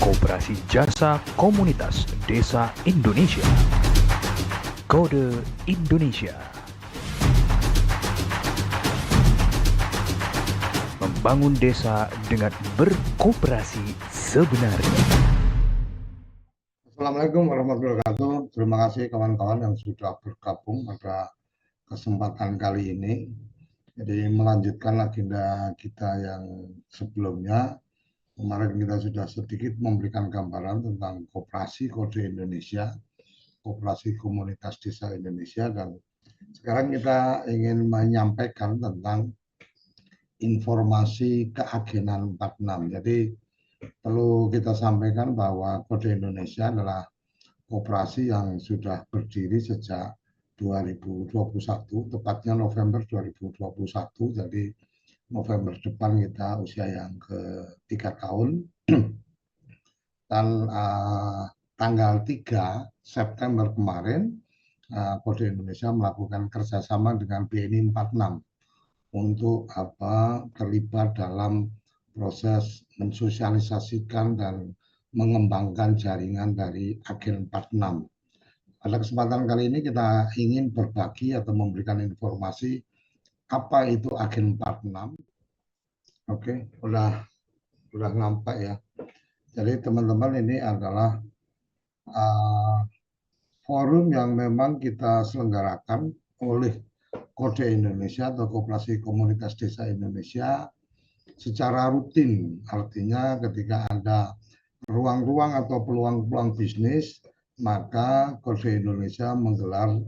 Koperasi Jasa Komunitas Desa Indonesia. Kode Indonesia. Membangun desa dengan berkooperasi sebenarnya. Assalamualaikum warahmatullahi wabarakatuh. Terima kasih kawan-kawan yang sudah bergabung pada kesempatan kali ini. Jadi melanjutkan agenda kita yang sebelumnya. Kemarin kita sudah sedikit memberikan gambaran tentang koperasi kode Indonesia, koperasi komunitas desa Indonesia, dan sekarang kita ingin menyampaikan tentang informasi keagenan 46. Jadi perlu kita sampaikan bahwa kode Indonesia adalah koperasi yang sudah berdiri sejak 2021, tepatnya November 2021. Jadi November depan kita usia yang ke-3 tahun. Dan tanggal 3 September kemarin, Kode Indonesia melakukan kerjasama dengan BNI 46 untuk terlibat dalam proses mensosialisasikan dan mengembangkan jaringan dari Agen 46. Pada kesempatan kali ini kita ingin berbagi atau memberikan informasi apa itu Agen 46. Oke, udah nampak ya. Jadi teman-teman, ini adalah forum yang memang kita selenggarakan oleh Kode Indonesia atau Koperasi Komunitas Desa Indonesia secara rutin. Artinya ketika ada ruang-ruang atau peluang-peluang bisnis, maka Kode Indonesia menggelar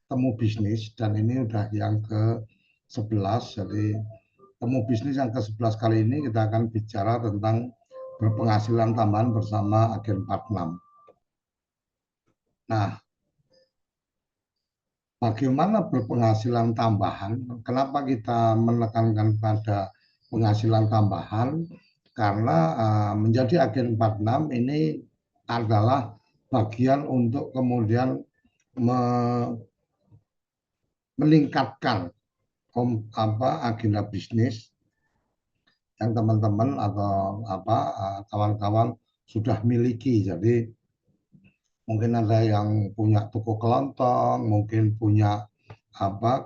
temu bisnis, dan ini udah yang ke-11. Jadi temu bisnis yang ke-11 kali ini kita akan bicara tentang berpenghasilan tambahan bersama Agen 46. Nah, bagaimana berpenghasilan tambahan? Kenapa kita menekankan pada penghasilan tambahan? Karena menjadi Agen 46 ini adalah bagian untuk kemudian meningkatkan agenda bisnis yang teman-teman atau kawan-kawan sudah miliki. Jadi mungkin ada yang punya toko kelontong, mungkin punya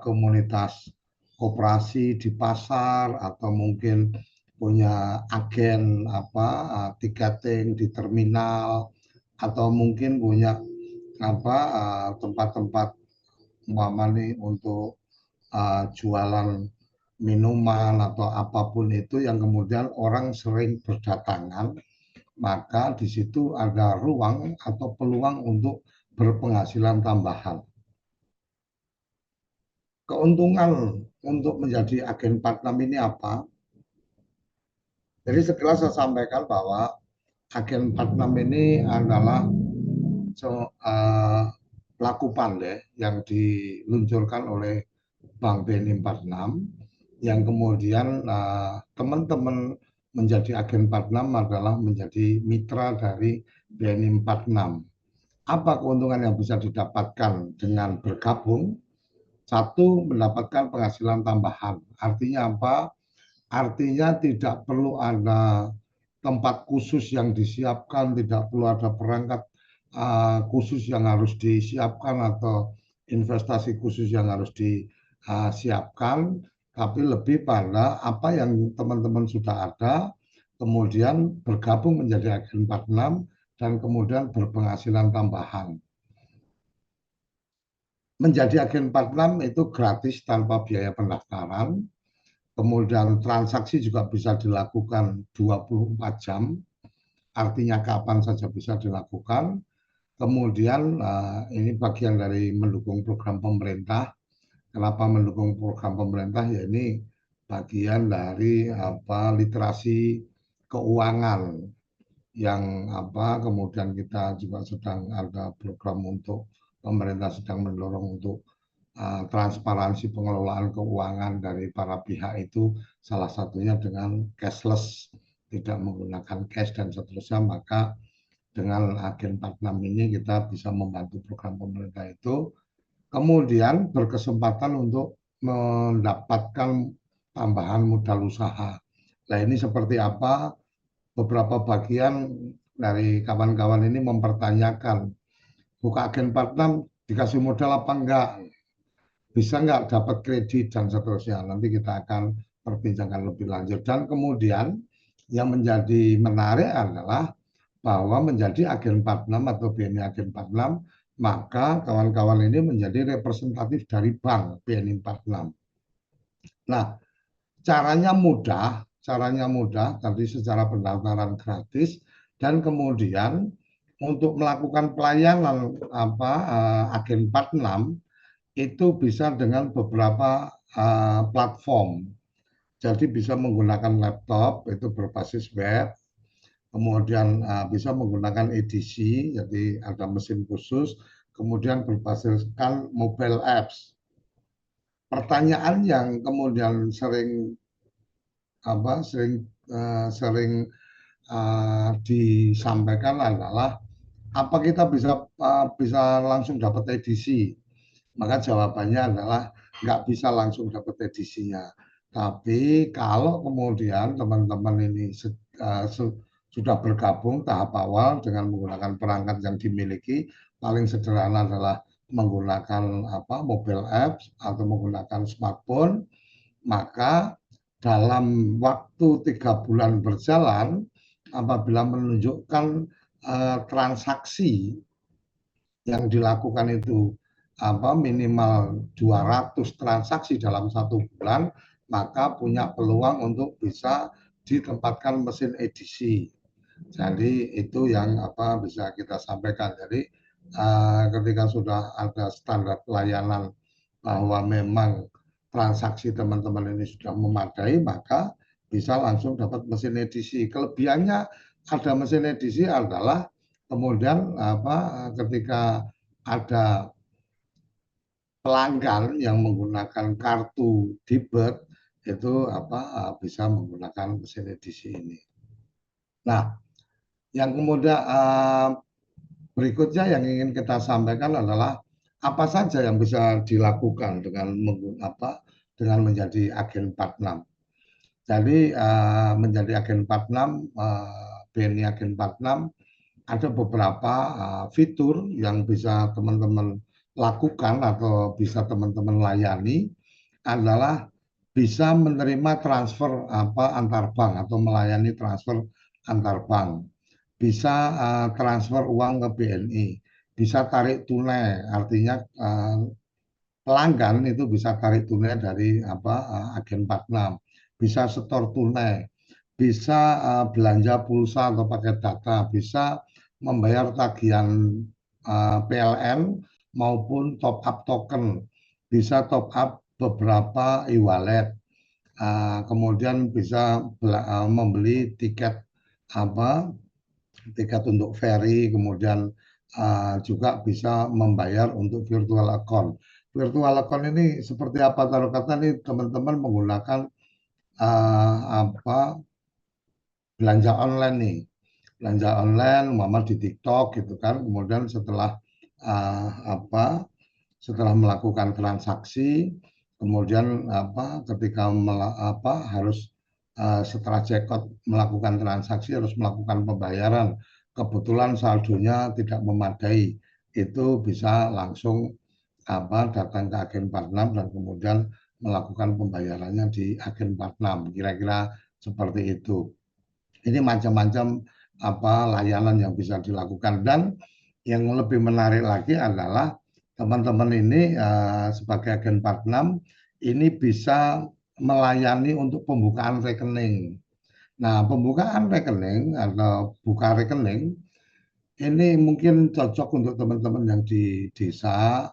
komunitas koperasi di pasar, atau mungkin punya agen tiketing di terminal, atau mungkin punya tempat-tempat untuk jualan minuman atau apapun itu yang kemudian orang sering berdatangan. Maka di situ ada ruang atau peluang untuk berpenghasilan tambahan. Keuntungan untuk menjadi Agen 46 ini apa? Jadi sekilas saya sampaikan bahwa Agen 46 ini adalah laku pandai yang diluncurkan oleh Bank BNI 46, yang kemudian teman-teman menjadi Agen 46 adalah menjadi mitra dari BNI 46. Apa keuntungan yang bisa didapatkan dengan bergabung? Satu, mendapatkan penghasilan tambahan. Artinya apa? Artinya tidak perlu ada tempat khusus yang disiapkan, tidak perlu ada perangkat khusus yang harus disiapkan atau investasi khusus yang harus disiapkan, tapi lebih pada apa yang teman-teman sudah ada, kemudian bergabung menjadi Agen 46 dan kemudian berpenghasilan tambahan. Menjadi Agen 46 itu gratis tanpa biaya pendaftaran. Kemudian transaksi juga bisa dilakukan 24 jam, artinya kapan saja bisa dilakukan. Kemudian ini bagian dari mendukung program pemerintah. Kenapa mendukung program pemerintah? Ya ini bagian dari literasi keuangan yang kemudian kita juga sedang ada program untuk pemerintah sedang mendorong untuk transparansi pengelolaan keuangan dari para pihak itu, salah satunya dengan cashless, tidak menggunakan cash dan seterusnya. Maka dengan Agen 46 ini kita bisa membantu program pemerintah itu, kemudian berkesempatan untuk mendapatkan tambahan modal usaha. Nah, ini seperti apa? beberapa bagian dari kawan-kawan ini mempertanyakan, buka agen 46 dikasih modal apa enggak? Bisa nggak dapat kredit dan seterusnya. Nanti kita akan perbincangkan lebih lanjut. Dan kemudian yang menjadi menarik adalah bahwa menjadi agen 46 atau BNI agen 46, maka kawan-kawan ini menjadi representatif dari bank BNI 46. Nah, caranya mudah, tadi secara pendaftaran gratis, dan kemudian untuk melakukan pelayanan agen 46 itu bisa dengan beberapa platform. Jadi bisa menggunakan laptop itu berbasis web, kemudian bisa menggunakan edisi, jadi ada mesin khusus, kemudian berbasiskan mobile apps. Pertanyaan yang kemudian sering disampaikan adalah apa kita bisa langsung dapat edisi? Maka jawabannya adalah nggak bisa langsung dapat edisinya. Tapi kalau kemudian teman-teman ini sudah bergabung tahap awal dengan menggunakan perangkat yang dimiliki, paling sederhana adalah menggunakan mobile apps atau menggunakan smartphone, maka dalam waktu 3 bulan berjalan, apabila menunjukkan transaksi yang dilakukan itu minimal 200 transaksi dalam 1 bulan, maka punya peluang untuk bisa ditempatkan mesin edisi. Jadi itu yang bisa kita sampaikan. Jadi ketika sudah ada standar pelayanan bahwa memang transaksi teman-teman ini sudah memadai, maka bisa langsung dapat mesin edisi. Kelebihannya ada mesin edisi adalah kemudian ketika ada pelanggan yang menggunakan kartu debit itu bisa menggunakan mesin edisi ini. Nah, yang kemudian berikutnya yang ingin kita sampaikan adalah apa saja yang bisa dilakukan dengan menjadi agen 46. Jadi menjadi agen 46, BNI agen 46 ada beberapa fitur yang bisa teman-teman lakukan atau bisa teman-teman layani adalah bisa menerima transfer antar bank atau melayani transfer antar bank, bisa transfer uang ke BNI, bisa tarik tunai, artinya pelanggan itu bisa tarik tunai dari agen 46, bisa setor tunai, bisa belanja pulsa atau pakai data, bisa membayar tagihan PLN maupun top up token, bisa top up beberapa e-wallet, kemudian bisa membeli tiket tiket untuk ferry, kemudian juga bisa membayar untuk virtual account. Virtual account ini seperti apa, taruh kata nih teman-teman menggunakan belanja online nih, belanja online umpama di TikTok gitu kan, kemudian setelah setelah melakukan transaksi, kemudian ketika harus setelah checkout melakukan transaksi harus melakukan pembayaran, kebetulan saldonya tidak memadai, itu bisa langsung datang ke agen 46 dan kemudian melakukan pembayarannya di agen 46, kira-kira seperti itu. Ini macam-macam layanan yang bisa dilakukan, dan yang lebih menarik lagi adalah teman-teman ini sebagai agen 46 ini bisa melayani untuk pembukaan rekening. Nah, pembukaan rekening atau buka rekening ini mungkin cocok untuk teman-teman yang di desa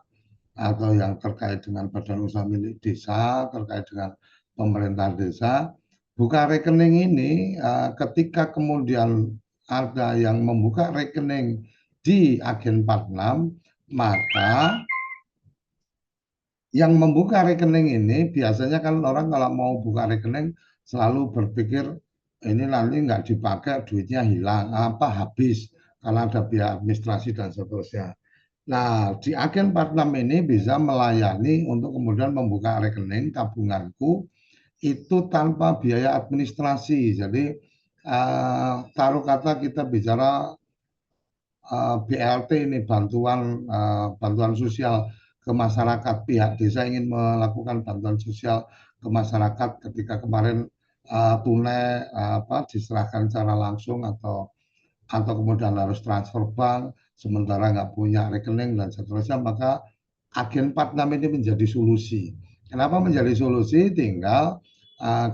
atau yang terkait dengan badan usaha milik desa, terkait dengan pemerintahan desa. Buka rekening ini ketika kemudian ada yang membuka rekening di agen 46, maka yang membuka rekening ini biasanya kan orang kalau mau buka rekening selalu berpikir ini nanti nggak dipakai, duitnya hilang, habis karena ada biaya administrasi dan seterusnya. Nah, di agen 46 ini bisa melayani untuk kemudian membuka rekening tabunganku itu tanpa biaya administrasi. Jadi taruh kata kita bicara BLT ini bantuan sosial ke masyarakat, pihak desa ingin melakukan bantuan sosial ke masyarakat ketika kemarin tunai diserahkan secara langsung atau kemudian harus transfer bank sementara nggak punya rekening dan seterusnya, maka Agen 46 ini menjadi solusi. Kenapa menjadi solusi? Tinggal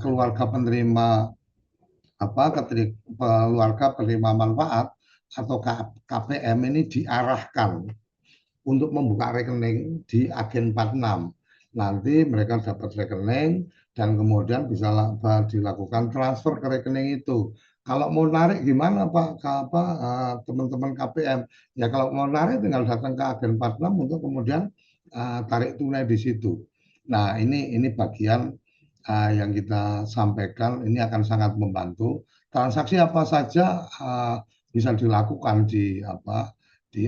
keluarga penerima keluarga penerima manfaat atau KPM ini diarahkan untuk membuka rekening di Agen 46. Nanti mereka dapat rekening dan kemudian bisa dilakukan transfer ke rekening itu. Kalau mau narik gimana Pak? Teman-teman KPM? Ya kalau mau narik tinggal datang ke Agen 46 untuk kemudian tarik tunai di situ. Nah ini bagian yang kita sampaikan, ini akan sangat membantu. Transaksi apa saja bisa dilakukan di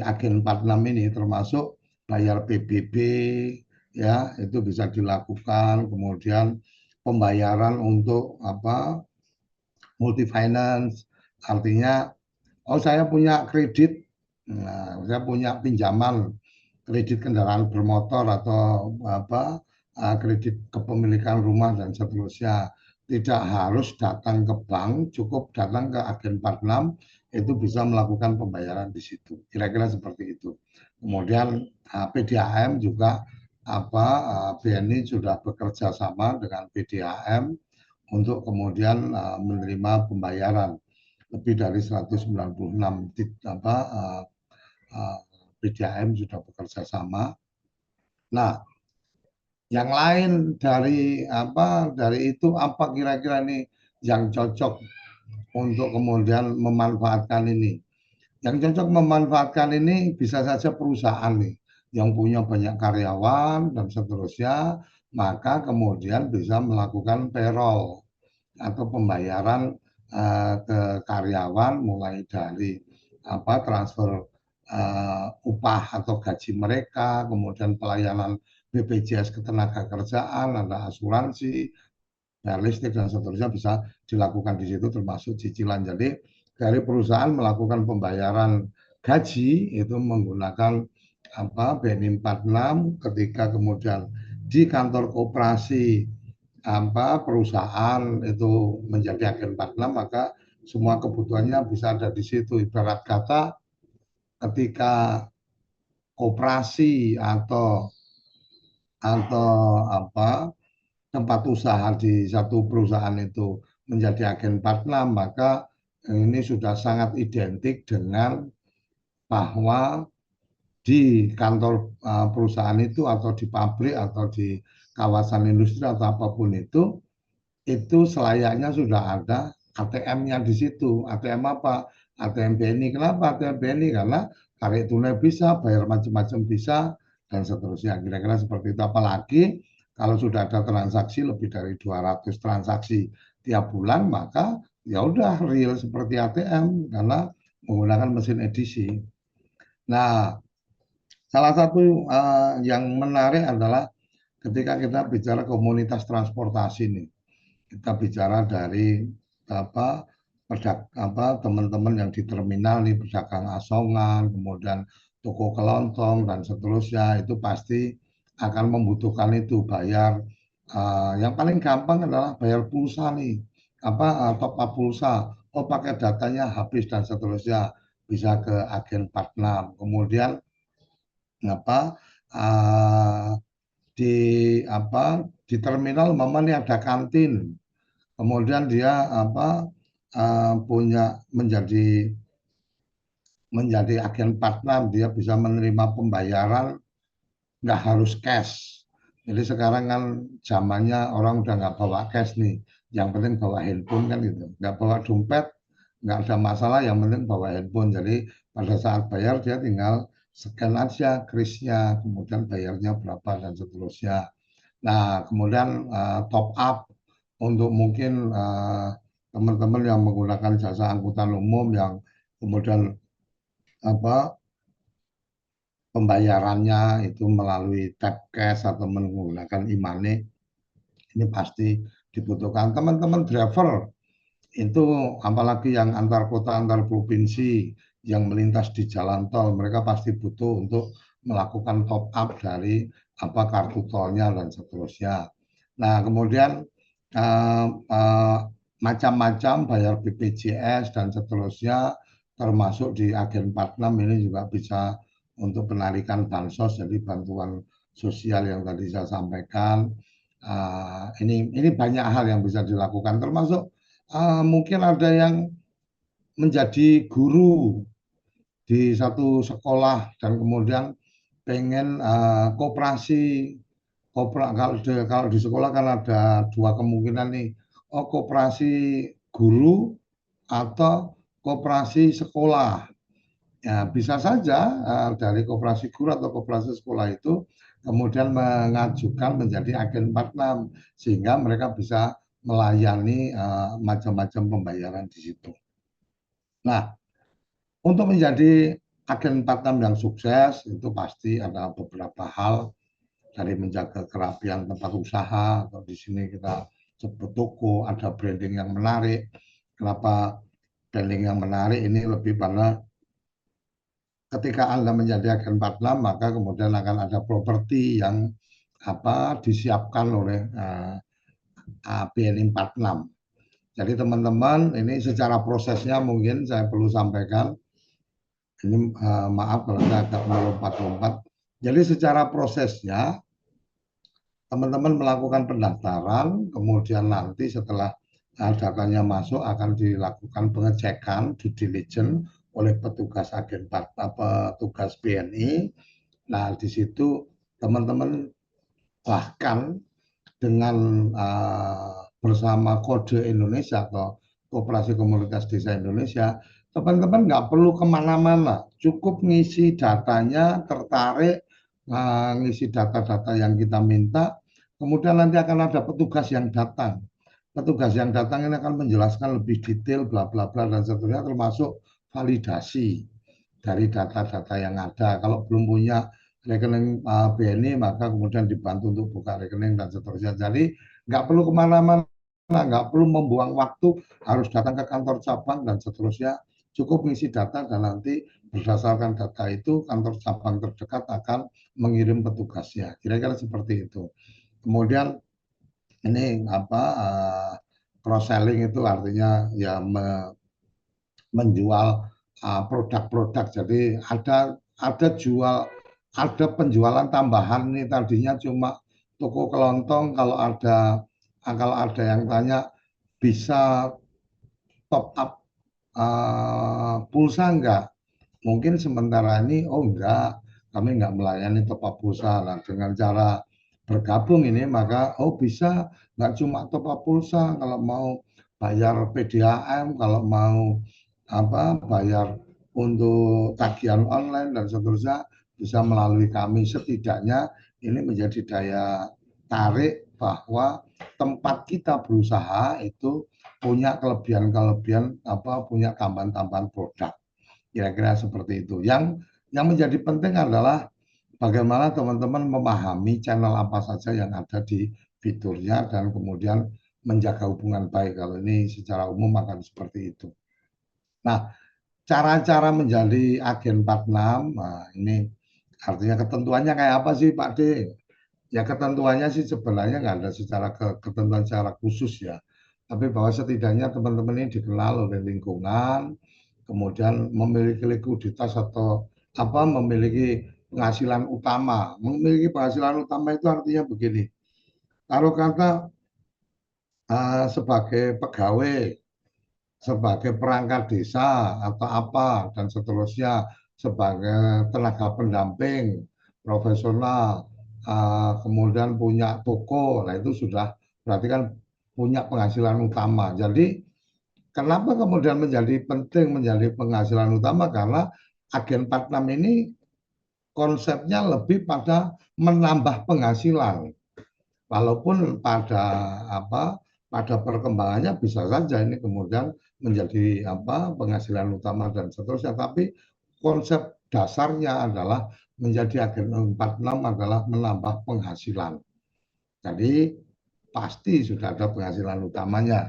Agen 46 ini, termasuk bayar PBB ya itu bisa dilakukan, kemudian pembayaran untuk multi finance, artinya saya punya kredit, saya punya pinjaman kredit kendaraan bermotor atau kredit kepemilikan rumah dan seterusnya. Tidak harus datang ke bank, cukup datang ke Agen 46 itu bisa melakukan pembayaran di situ. Kira-kira seperti itu. Kemudian PDAM juga BNI sudah bekerja sama dengan PDAM untuk kemudian menerima pembayaran lebih dari 196 PDAM sudah bekerja sama. Nah, yang lain dari itu apa kira-kira nih yang cocok untuk kemudian memanfaatkan ini? Yang cocok memanfaatkan ini bisa saja perusahaan nih yang punya banyak karyawan dan seterusnya, maka kemudian bisa melakukan payroll atau pembayaran ke karyawan mulai dari transfer upah atau gaji mereka, kemudian pelayanan BPJS Ketenagakerjaan, ada asuransi, bayar listrik dan seterusnya bisa dilakukan di situ termasuk cicilan. Jadi dari perusahaan melakukan pembayaran gaji itu menggunakan BNI 46, ketika kemudian di kantor koperasi perusahaan itu menjadi agen 46, maka semua kebutuhannya bisa ada di situ. Ibarat kata ketika koperasi atau tempat usaha di satu perusahaan itu menjadi agen 46, maka ini sudah sangat identik dengan bahwa di kantor perusahaan itu atau di pabrik atau di kawasan industri atau apapun itu selayaknya sudah ada ATM-nya di situ. ATM apa? ATM BNI. Kenapa ATM BNI? Karena tarik tunai bisa, bayar macam-macam bisa, dan seterusnya. Kira-kira seperti itu. Apalagi kalau sudah ada transaksi lebih dari 200 transaksi tiap bulan, maka ya udah real seperti ATM karena menggunakan mesin edisi. Nah, salah satu yang menarik adalah ketika kita bicara komunitas transportasi nih, kita bicara dari teman-teman yang di terminal nih, pedagang asongan, kemudian toko kelontong dan seterusnya, itu pasti akan membutuhkan itu bayar. Yang paling gampang adalah bayar pulsa nih, top up pulsa. Oh pakai datanya habis dan seterusnya, bisa ke agen 46. Kemudian uh, di di terminal nih ada kantin, kemudian dia punya menjadi agen 46, dia bisa menerima pembayaran nggak harus cash. Jadi sekarang kan zamannya orang udah nggak bawa cash nih, yang penting bawa handphone kan gitu, nggak bawa dompet nggak ada masalah, yang penting bawa handphone. Jadi pada saat bayar dia tinggal scan aja krisnya, kemudian bayarnya berapa dan seterusnya. Nah kemudian top up untuk mungkin teman-teman yang menggunakan jasa angkutan umum yang kemudian pembayarannya itu melalui tap cash atau menggunakan e-money, ini pasti dibutuhkan. Teman-teman driver Itu apalagi yang antar kota, antar provinsi, yang melintas di jalan tol, mereka pasti butuh untuk melakukan top up dari kartu tolnya dan seterusnya. Nah, kemudian eh, eh, macam-macam bayar BPJS dan seterusnya, termasuk di Agen 46 ini juga bisa untuk penarikan bansos, jadi bantuan sosial yang tadi saya sampaikan. Ini banyak hal yang bisa dilakukan, termasuk mungkin ada yang menjadi guru di satu sekolah dan kemudian pengen koperasi. Kalau di sekolah kan ada dua kemungkinan nih, koperasi guru atau koperasi sekolah. Ya, bisa saja dari koperasi guru atau koperasi sekolah itu kemudian mengajukan menjadi agen 46 sehingga mereka bisa melayani macam-macam pembayaran di situ. Nah, untuk menjadi agen 46 yang sukses itu pasti ada beberapa hal, dari menjaga kerapian tempat usaha, atau di sini kita sebut toko, ada branding yang menarik. Kenapa branding yang menarik ini? Lebih pada ketika Anda menjadi agen 46, maka kemudian akan ada properti yang disiapkan oleh BNI 46. Jadi teman-teman, ini secara prosesnya mungkin saya perlu sampaikan. Ini maaf kalau saya agak melompat-lompat. Jadi secara prosesnya, teman-teman melakukan pendaftaran, kemudian nanti setelah datanya masuk akan dilakukan pengecekan due diligence oleh petugas agen petugas BNI. Nah, di situ teman-teman bahkan dengan bersama Kode Indonesia atau Koperasi Komunitas Desa Indonesia, teman-teman nggak perlu kemana-mana, cukup ngisi datanya, tertarik, ngisi data-data yang kita minta, kemudian nanti akan ada petugas yang datang. Petugas yang datang ini akan menjelaskan lebih detail, bla bla bla dan seterusnya, termasuk validasi dari data-data yang ada. Kalau belum punya rekening BNI, maka kemudian dibantu untuk buka rekening dan seterusnya. Jadi nggak perlu kemana-mana, nggak perlu membuang waktu harus datang ke kantor cabang dan seterusnya. Cukup mengisi data dan nanti berdasarkan data itu kantor cabang terdekat akan mengirim petugasnya. Kira-kira seperti itu. Kemudian ini cross selling itu artinya ya menjual produk-produk. Jadi ada penjualan tambahan nih, tadinya cuma toko kelontong, kalau ada yang tanya bisa top up pulsa enggak? Mungkin sementara ini enggak, kami enggak melayani top up pulsa. Nah, dengan cara bergabung ini maka bisa enggak cuma top up pulsa, kalau mau bayar PDAM, kalau mau bayar untuk tagihan online dan seterusnya bisa melalui kami. Setidaknya ini menjadi daya tarik bahwa tempat kita berusaha itu punya kelebihan-kelebihan, punya tambahan-tambahan produk. Kira-kira seperti itu. Yang menjadi penting adalah bagaimana teman-teman memahami channel apa saja yang ada di fiturnya dan kemudian menjaga hubungan baik. Kalau ini secara umum akan seperti itu. Nah, cara-cara menjadi agen 46, nah ini artinya ketentuannya kayak apa sih Pak D? Ya ketentuannya sih sebenarnya nggak ada secara ketentuan secara khusus ya. Tapi bahwa setidaknya teman-teman ini dikenal oleh lingkungan, kemudian memiliki likuiditas atau memiliki penghasilan utama. Memiliki penghasilan utama itu artinya begini. Taruh kata sebagai pegawai, sebagai perangkat desa atau apa dan seterusnya, sebagai tenaga pendamping profesional, kemudian punya toko, nah itu sudah berarti kan punya penghasilan utama. Jadi kenapa kemudian menjadi penting menjadi penghasilan utama? Karena agen 46 ini konsepnya lebih pada menambah penghasilan. Walaupun pada perkembangannya bisa saja ini kemudian menjadi penghasilan utama dan seterusnya, tapi konsep dasarnya adalah menjadi agen 46 adalah menambah penghasilan. Jadi pasti sudah ada penghasilan utamanya.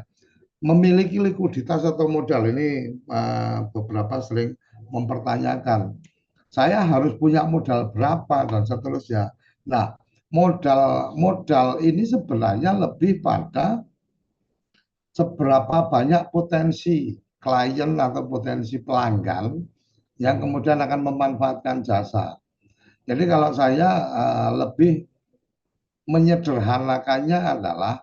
memiliki likuiditas atau modal ini beberapa sering mempertanyakan. Saya harus punya modal berapa dan seterusnya. Nah, modal ini sebenarnya lebih pada seberapa banyak potensi klien atau potensi pelanggan yang kemudian akan memanfaatkan jasa. Jadi kalau saya lebih menyederhanakannya adalah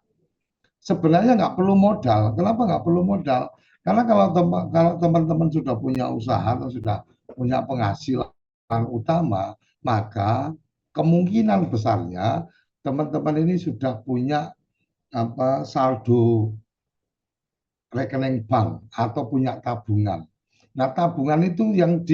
sebenarnya nggak perlu modal. Kenapa nggak perlu modal? Karena kalau teman-teman sudah punya usaha atau sudah punya penghasilan utama, maka kemungkinan besarnya teman-teman ini sudah punya saldo rekening bank atau punya tabungan. Nah, tabungan itu yang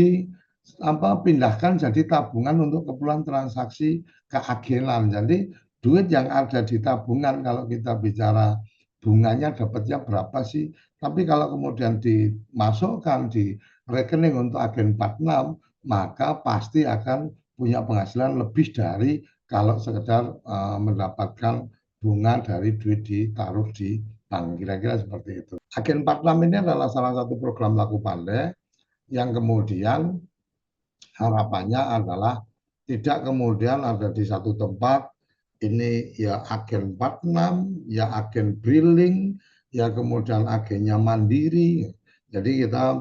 pindahkan jadi tabungan untuk keperluan transaksi keagenan. Jadi duit yang ada di tabungan kalau kita bicara bunganya dapatnya berapa sih? Tapi kalau kemudian dimasukkan di rekening untuk agen 46, maka pasti akan punya penghasilan lebih dari kalau sekedar mendapatkan bunga dari duit ditaruh di bank. Kira-kira seperti itu. Agen 46 ini adalah salah satu program laku pandai yang kemudian harapannya adalah tidak kemudian ada di satu tempat, ini ya agen 46, ya agen Briling, ya kemudian agennya Mandiri. Jadi kita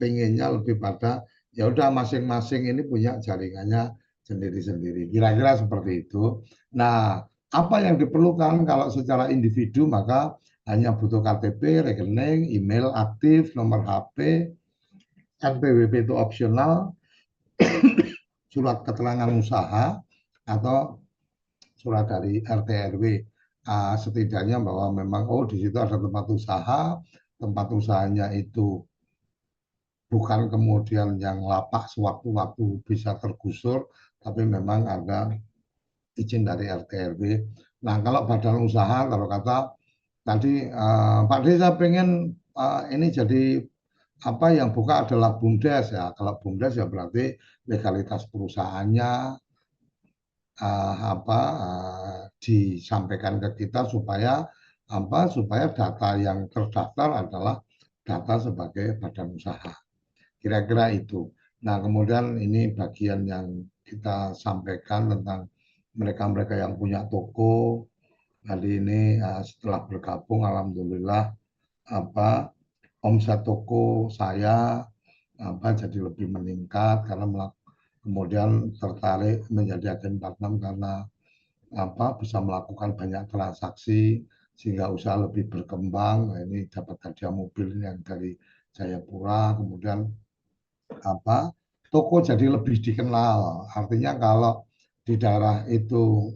pengennya lebih pada ya udah masing-masing ini punya jaringannya sendiri-sendiri. Kira-kira seperti itu. Nah, apa yang diperlukan kalau secara individu maka hanya butuh KTP, rekening, email aktif, nomor HP, NPWP itu opsional, surat keterangan usaha atau surat dari RT RW, setidaknya bahwa memang di situ ada tempat usahanya itu bukan kemudian yang lapak sewaktu-waktu bisa tergusur, tapi memang ada izin dari RT RW. Nah, kalau badan usaha, kalau kata tadi Pak D saya pengen ini jadi yang buka adalah BUMDes ya. Kalau BUMDes ya berarti legalitas perusahaannya disampaikan ke kita supaya supaya data yang terdaftar adalah data sebagai badan usaha. Kira-kira itu. Nah, kemudian ini bagian yang kita sampaikan tentang mereka-mereka yang punya toko. Kali ini setelah bergabung, alhamdulillah omset toko saya jadi lebih meningkat karena kemudian tertarik menjadi agen 46 karena bisa melakukan banyak transaksi sehingga usaha lebih berkembang. Nah, ini dapat hadiah mobil yang dari Jayapura, kemudian toko jadi lebih dikenal. Artinya kalau di daerah itu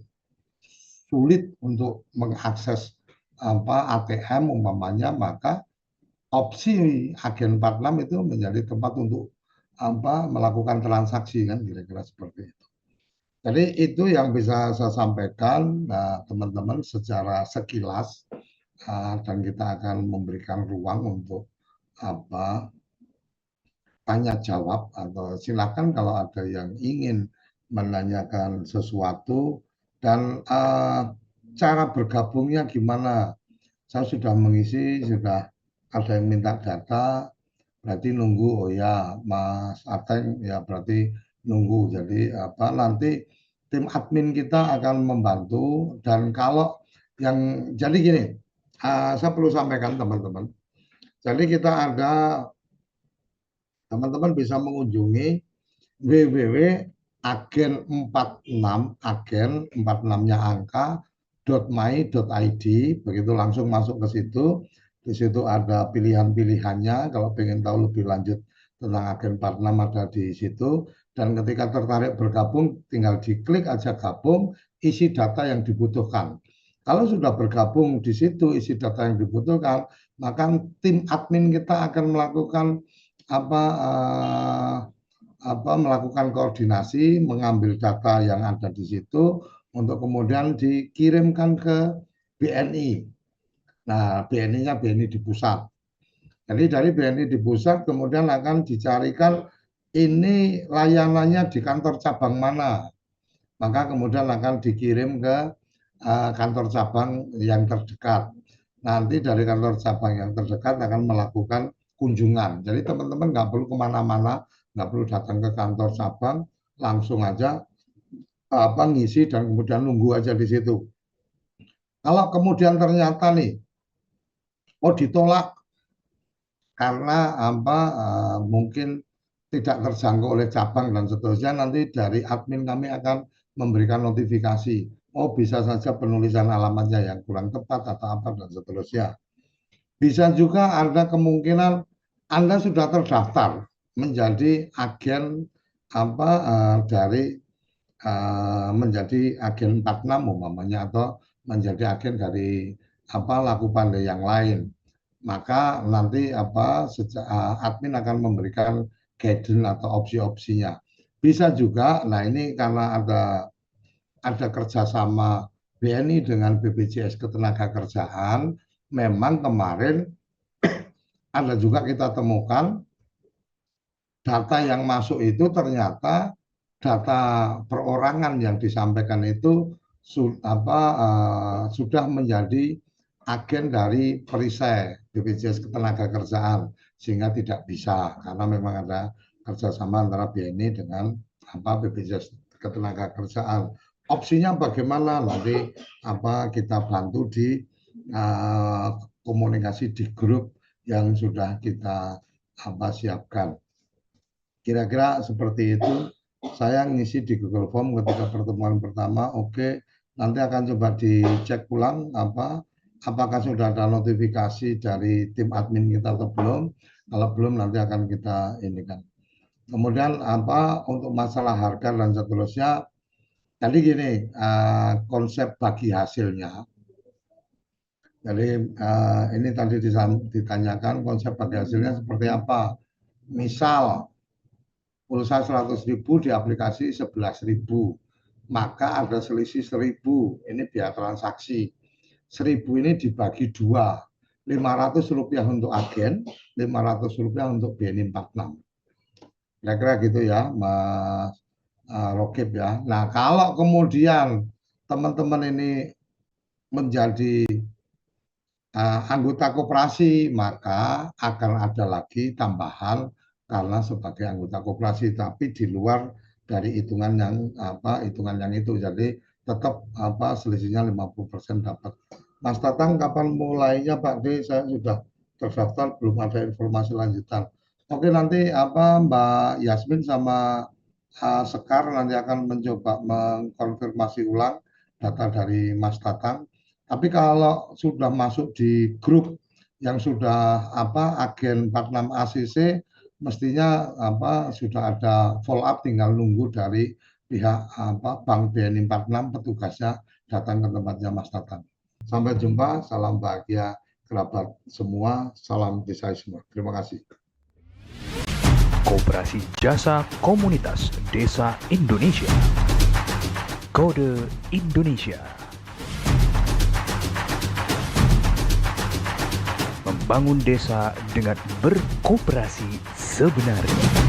sulit untuk mengakses ATM umpamanya, maka opsi agen 46 itu menjadi tempat untuk melakukan transaksi kan, kira-kira seperti itu. Jadi itu yang bisa saya sampaikan teman-teman secara sekilas, dan kita akan memberikan ruang untuk tanya jawab atau silakan kalau ada yang ingin menanyakan sesuatu dan cara bergabungnya gimana. Saya sudah mengisi, sudah ada yang minta data, berarti nunggu. Oh ya, Mas Ateng ya berarti nunggu. Jadi nanti tim admin kita akan membantu dan kalau jadi gini, saya perlu sampaikan teman-teman. Jadi kita ada teman-teman bisa mengunjungi www.agen46 agen 46-nya angka .my.id, begitu langsung masuk ke situ. Di situ ada pilihan-pilihannya. Kalau ingin tahu lebih lanjut tentang agen 46 ada di situ. Dan ketika tertarik bergabung, tinggal diklik aja gabung, isi data yang dibutuhkan. Kalau sudah bergabung di situ, isi data yang dibutuhkan, maka tim admin kita akan melakukan melakukan koordinasi, mengambil data yang ada di situ untuk kemudian dikirimkan ke BNI. Nah, BNI-nya BNI di pusat. Jadi dari BNI di pusat kemudian akan dicarikan ini layanannya di kantor cabang mana. Maka kemudian akan dikirim ke kantor cabang yang terdekat. nanti dari kantor cabang yang terdekat akan melakukan kunjungan. Jadi teman-teman nggak perlu kemana-mana, nggak perlu datang ke kantor cabang, langsung aja ngisi dan kemudian nunggu aja di situ. Kalau kemudian ternyata nih, ditolak karena mungkin tidak terjangkau oleh cabang dan seterusnya, nanti dari admin kami akan memberikan notifikasi. Bisa saja penulisan alamatnya yang kurang tepat atau apa dan seterusnya. Bisa juga ada kemungkinan Anda sudah terdaftar menjadi agen dari menjadi agen 46 umpamanya, atau menjadi agen dari laku pandai yang lain. Maka nanti admin akan memberikan guidance atau opsi-opsinya. Bisa juga, nah ini karena ada kerjasama BNI dengan BPJS Ketenagakerjaan, memang kemarin ada juga kita temukan data yang masuk itu ternyata data perorangan yang disampaikan itu sudah menjadi agen dari perisai BPJS Ketenagakerjaan, sehingga tidak bisa karena memang ada kerjasama antara BNI dengan BPJS Ketenagakerjaan. Opsinya bagaimana nanti kita bantu di komunikasi di grup yang sudah kita siapkan. Kira-kira seperti itu. Saya ngisi di Google Form ketika pertemuan pertama, oke. Nanti akan coba dicek ulang apakah sudah ada notifikasi dari tim admin kita atau belum. Kalau belum, nanti akan kita inikan. Kemudian untuk masalah harga dan seterusnya, tadi gini, konsep bagi hasilnya. Jadi ini tadi ditanyakan konsep bagi hasilnya seperti apa. Misal pulsa 100.000 di aplikasi 11.000, maka ada selisih 1.000, ini biaya transaksi. 1.000 ini dibagi 2, Rp500 untuk agen, Rp500 untuk BNI 46. Kira-kira gitu ya, Mas Rokib ya. Nah, kalau kemudian teman-teman ini menjadi anggota koperasi, maka akan ada lagi tambahan karena sebagai anggota koperasi, tapi di luar dari hitungan yang itu. Jadi tetap selisihnya 50% dapat. Mas Tatang, kapan mulainya Pak D? Saya sudah terdaftar, belum ada informasi lanjutan. Oke, nanti Mbak Yasmin sama Sekar nanti akan mencoba mengkonfirmasi ulang data dari Mas Tatang. Tapi kalau sudah masuk di grup yang sudah agen 46 ACC, mestinya sudah ada follow up, tinggal nunggu dari pihak Bank BNI 46 petugasnya datang ke tempatnya Mas Tatang. Sampai jumpa, salam bahagia kerabat semua, salam desa semua. Terima kasih. Koperasi Jasa Komunitas Desa Indonesia. Kode Indonesia. Membangun desa dengan berkoperasi sebenarnya.